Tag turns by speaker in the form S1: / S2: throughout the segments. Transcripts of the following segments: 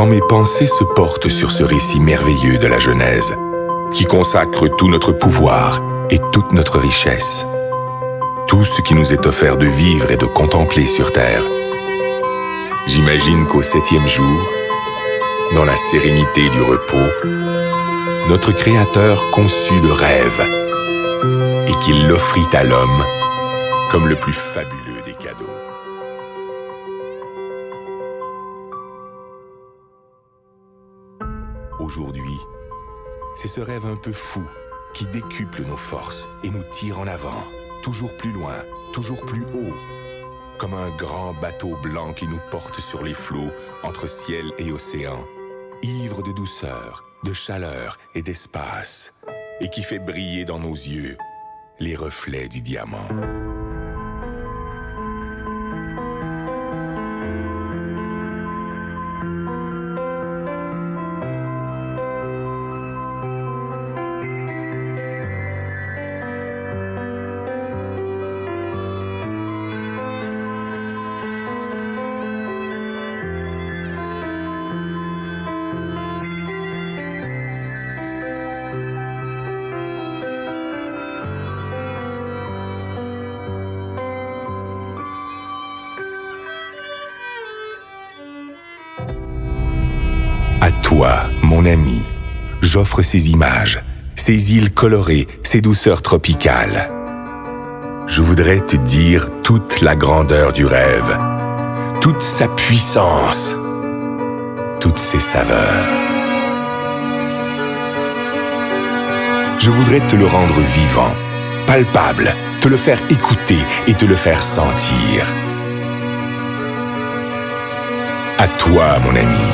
S1: Quand mes pensées se portent sur ce récit merveilleux de la Genèse, qui consacre tout notre pouvoir et toute notre richesse, tout ce qui nous est offert de vivre et de contempler sur terre, j'imagine qu'au 7e jour, dans la sérénité du repos, notre Créateur conçut le rêve et qu'il l'offrit à l'homme comme le plus fabuleux des cadeaux. Aujourd'hui, c'est ce rêve un peu fou qui décuple nos forces et nous tire en avant, toujours plus loin, toujours plus haut, comme un grand bateau blanc qui nous porte sur les flots entre ciel et océan, ivre de douceur, de chaleur et d'espace, et qui fait briller dans nos yeux les reflets du diamant. À toi, mon ami, j'offre ces images, ces îles colorées, ces douceurs tropicales. Je voudrais te dire toute la grandeur du rêve, toute sa puissance, toutes ses saveurs. Je voudrais te le rendre vivant, palpable, te le faire écouter et te le faire sentir. À toi, mon ami,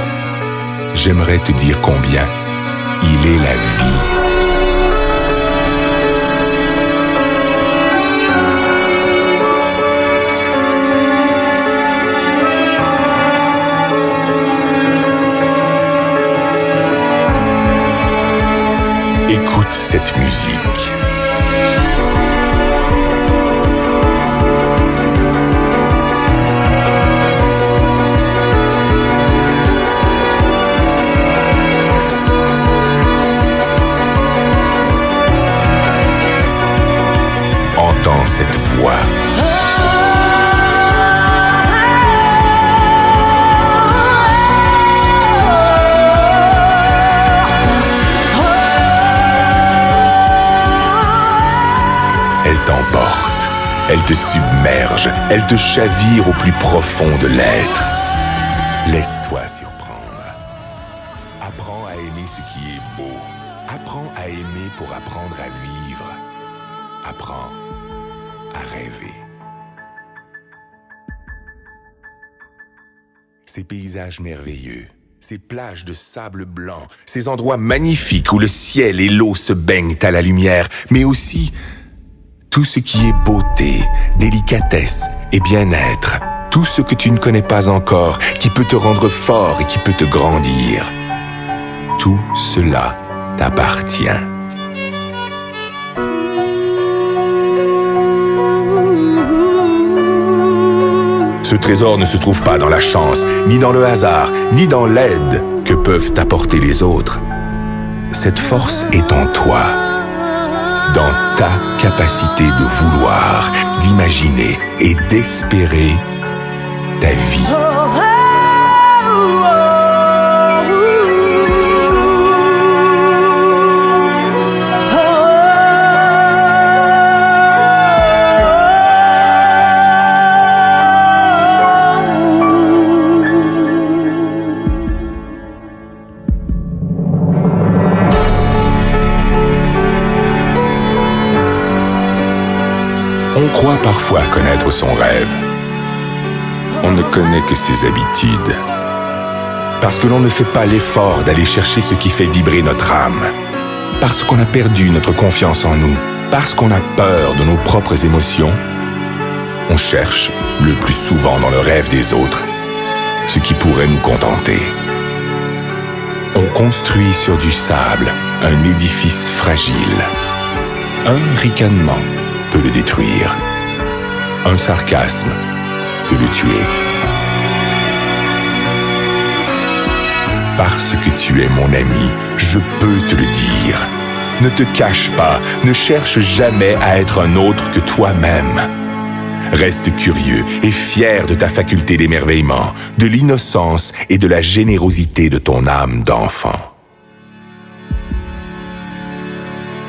S1: j'aimerais te dire combien il est la vie. Écoute cette musique. Entends cette voix. Elle t'emporte, elle te submerge, elle te chavire au plus profond de l'être. Laisse-toi surprendre. Apprends à aimer ce qui est beau. Apprends à aimer pour apprendre à vivre. Apprends à rêver. Ces paysages merveilleux, ces plages de sable blanc, ces endroits magnifiques où le ciel et l'eau se baignent à la lumière, mais aussi tout ce qui est beauté, délicatesse et bien-être, tout ce que tu ne connais pas encore, qui peut te rendre fort et qui peut te grandir. Tout cela t'appartient. Ce trésor ne se trouve pas dans la chance, ni dans le hasard, ni dans l'aide que peuvent t'apporter les autres. Cette force est en toi, dans ta capacité de vouloir, d'imaginer et d'espérer ta vie. On croit parfois connaître son rêve. On ne connaît que ses habitudes. Parce que l'on ne fait pas l'effort d'aller chercher ce qui fait vibrer notre âme. Parce qu'on a perdu notre confiance en nous. Parce qu'on a peur de nos propres émotions. On cherche, le plus souvent dans le rêve des autres, ce qui pourrait nous contenter. On construit sur du sable un édifice fragile. Un ricanement peut le détruire. Un sarcasme peut le tuer. Parce que tu es mon ami, je peux te le dire. Ne te cache pas, ne cherche jamais à être un autre que toi-même. Reste curieux et fier de ta faculté d'émerveillement, de l'innocence et de la générosité de ton âme d'enfant.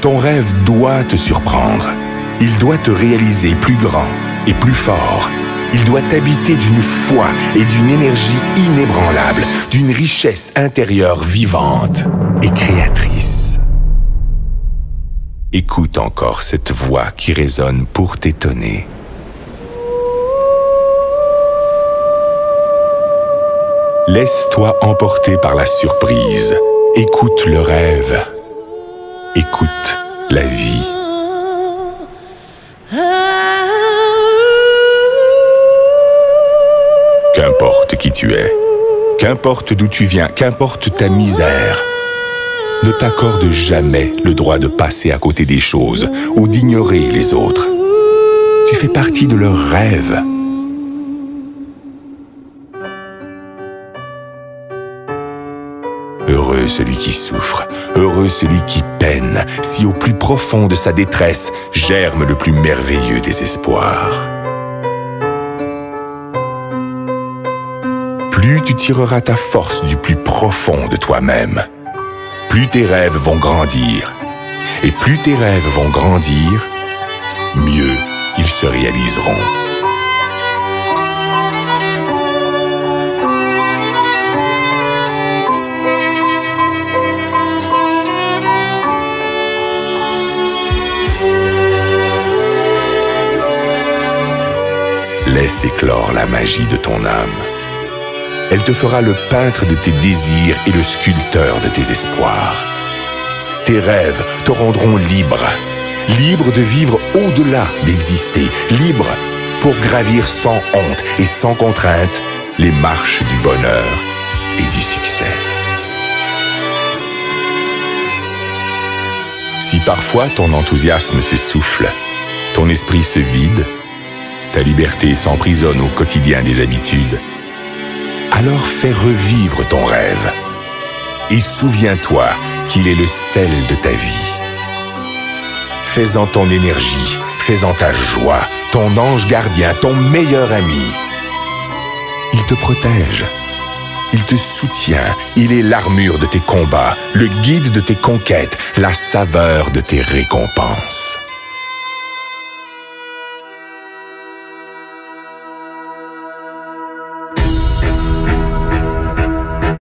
S1: Ton rêve doit te surprendre. Il doit te réaliser plus grand et plus fort. Il doit t'habiter d'une foi et d'une énergie inébranlable, d'une richesse intérieure vivante et créatrice. Écoute encore cette voix qui résonne pour t'étonner. Laisse-toi emporter par la surprise. Écoute le rêve. Écoute la vie. Qu'importe qui tu es, qu'importe d'où tu viens, qu'importe ta misère, ne t'accorde jamais le droit de passer à côté des choses ou d'ignorer les autres. Tu fais partie de leurs rêves. Heureux celui qui souffre, heureux celui qui peine, si au plus profond de sa détresse germe le plus merveilleux des espoirs. Plus tu tireras ta force du plus profond de toi-même, plus tes rêves vont grandir. Et plus tes rêves vont grandir, mieux ils se réaliseront. Laisse éclore la magie de ton âme. Elle te fera le peintre de tes désirs et le sculpteur de tes espoirs. Tes rêves te rendront libre, libre de vivre au-delà d'exister, libre pour gravir sans honte et sans contrainte les marches du bonheur et du succès. Si parfois ton enthousiasme s'essouffle, ton esprit se vide, ta liberté s'emprisonne au quotidien des habitudes, alors fais revivre ton rêve et souviens-toi qu'il est le sel de ta vie. Fais-en ton énergie, fais-en ta joie, ton ange gardien, ton meilleur ami. Il te protège, il te soutient, il est l'armure de tes combats, le guide de tes conquêtes, la saveur de tes récompenses.